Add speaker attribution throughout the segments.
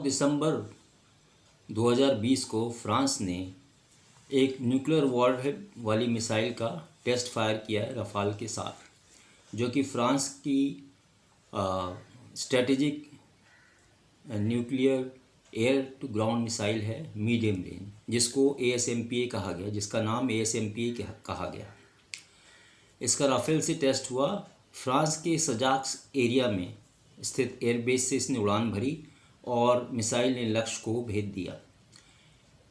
Speaker 1: दिसंबर 2020 को फ्रांस ने एक न्यूक्लियर वॉरहेड वाली मिसाइल का टेस्ट फायर किया है रफाल के साथ, जो कि फ्रांस की strategic nuclear air to ground missile है मीडियम रेंज, जिसको ASMPA कहा गया, जिसका नाम ASMPA कहा गया। इसका राफेल से टेस्ट हुआ। फ्रांस के सजाक्स एरिया में स्थित एयरबेस से इसने उड़ान भरी और मिसाइल ने लक्ष्य को भेद दिया।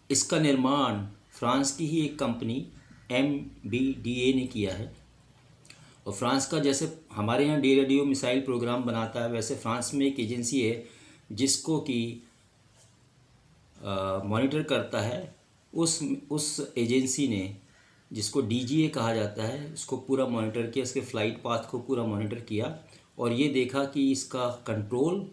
Speaker 1: इसका निर्माण फ्रांस की ही एक कंपनी MBDA ने किया है। और फ्रांस का, जैसे हमारे यहाँ DRDO मिसाइल प्रोग्राम बनाता है, वैसे फ्रांस में एक एजेंसी है जिसको कि मॉनिटर करता है। उस एजेंसी ने, जिसको DGA कहा जाता है, इसको पूरा मॉनिटर किया, इसके फ़्लाइट पाथ को पूरा मॉनिटर किया और ये देखा कि इसका कंट्रोल,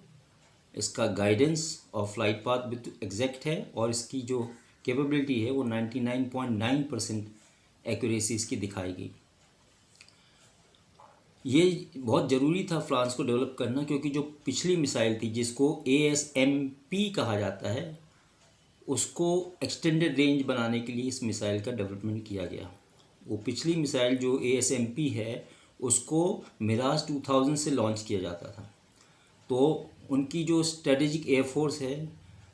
Speaker 1: इसका गाइडेंस और फ्लाइट पाथ भी एग्जैक्ट है और इसकी जो कैपेबिलिटी है वो 99.9% एक्यूरेसी इसकी दिखाई गई। ये बहुत ज़रूरी था फ्रांस को डेवलप करना, क्योंकि जो पिछली मिसाइल थी जिसको ASMP कहा जाता है, उसको एक्सटेंडेड रेंज बनाने के लिए इस मिसाइल का डेवलपमेंट किया गया। वो पिछली मिसाइल जो ASMP है उसको मिराज 2000 से लॉन्च किया जाता था। तो उनकी जो स्ट्रेटेजिक एयरफोर्स है,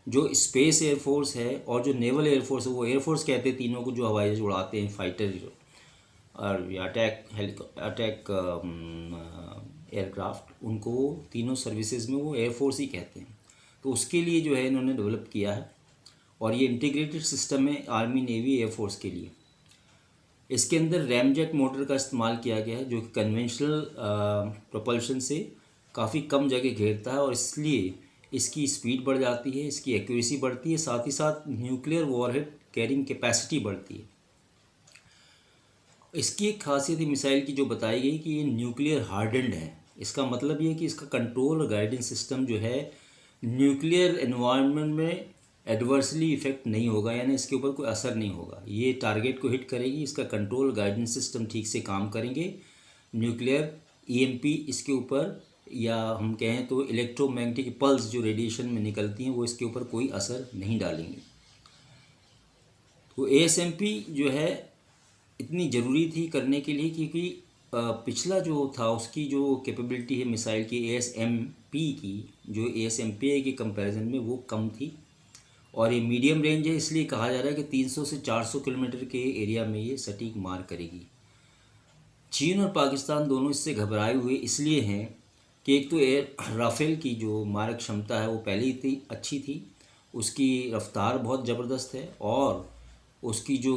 Speaker 1: जो स्पेस एयरफोर्स है और जो नेवल एयरफोर्स है, वो एयरफोर्स कहते हैं तीनों को, जो हवाई जहाज उड़ाते हैं, फाइटर और अटैक एयरक्राफ्ट, उनको तीनों सर्विसेज में वो एयरफोर्स ही कहते हैं। तो उसके लिए जो है इन्होंने डेवलप किया है और ये इंटीग्रेटेड सिस्टम है आर्मी, नेवी, एयरफोर्स के लिए। इसके अंदर रैमजेट मोटर का इस्तेमाल किया गया है, जो कि कन्वेंशनल प्रोपल्शन से काफ़ी कम जगह घेरता है और इसलिए इसकी स्पीड बढ़ जाती है, इसकी एक्यूरेसी बढ़ती है, साथ ही साथ न्यूक्लियर वॉरहेड कैरिंग कैपेसिटी बढ़ती है। इसकी एक खासियत मिसाइल की जो बताई गई कि ये न्यूक्लियर हार्डेंड है। इसका मतलब ये कि इसका कंट्रोल और गाइडेंस सिस्टम जो है न्यूक्लियर एनवायरनमेंट में एडवर्सली इफेक्ट नहीं होगा, यानी इसके ऊपर कोई असर नहीं होगा। ये टारगेट को हिट करेगी, इसका कंट्रोल गाइडेंस सिस्टम ठीक से काम करेंगे। न्यूक्लियर EMP इसके ऊपर, या हम कहें तो इलेक्ट्रोमैग्नेटिक पल्स जो रेडिएशन में निकलती हैं, वो इसके ऊपर कोई असर नहीं डालेंगे। तो ASMP जो है इतनी ज़रूरी थी करने के लिए, क्योंकि पिछला जो था उसकी जो कैपेबिलिटी है मिसाइल की ASMP की, जो ASMPA के कंपैरिजन में वो कम थी और ये मीडियम रेंज है, इसलिए कहा जा रहा है कि 300 से 400 किलोमीटर के एरिया में ये सटीक मार करेगी। चीन और पाकिस्तान दोनों इससे घबराए हुए इसलिए हैं कि एक तो राफेल की जो मारक क्षमता है वो पहले ही इतनी अच्छी थी, उसकी रफ्तार बहुत ज़बरदस्त है और उसकी जो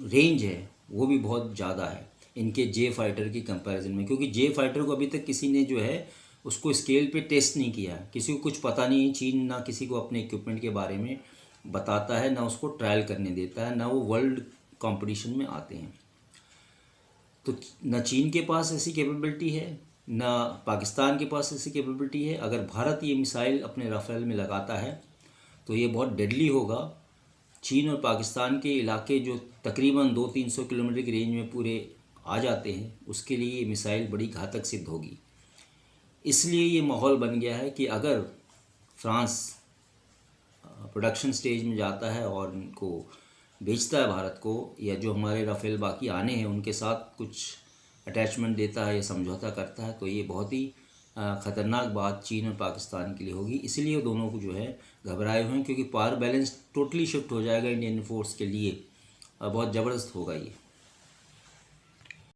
Speaker 1: रेंज है वो भी बहुत ज़्यादा है इनके जे फाइटर की कंपैरिजन में। क्योंकि जे फाइटर को अभी तक किसी ने जो है उसको स्केल पे टेस्ट नहीं किया, किसी को कुछ पता नहीं है। चीन ना किसी को अपने इक्विपमेंट के बारे में बताता है, ना उसको ट्रायल करने देता है, ना वो वर्ल्ड कंपटीशन में आते हैं। तो न चीन के पास ऐसी कैपेबिलिटी है, ना पाकिस्तान के पास ऐसी कैपेबिलिटी है। अगर भारत ये मिसाइल अपने राफेल में लगाता है तो ये बहुत डेडली होगा। चीन और पाकिस्तान के इलाके जो तकरीबन 200-300 किलोमीटर की रेंज में पूरे आ जाते हैं, उसके लिए ये मिसाइल बड़ी घातक सिद्ध होगी। इसलिए ये माहौल बन गया है कि अगर फ्रांस प्रोडक्शन स्टेज में जाता है और इनको बेचता है भारत को, या जो हमारे राफेल बाकी आने हैं उनके साथ कुछ अटैचमेंट देता है या समझौता करता है, तो ये बहुत ही ख़तरनाक बात चीन और पाकिस्तान के लिए होगी। इसलिए दोनों को जो है घबराए हुए हैं, क्योंकि पावर बैलेंस टोटली शिफ्ट हो जाएगा इंडियन फोर्स के लिए और बहुत ज़बरदस्त होगा ये।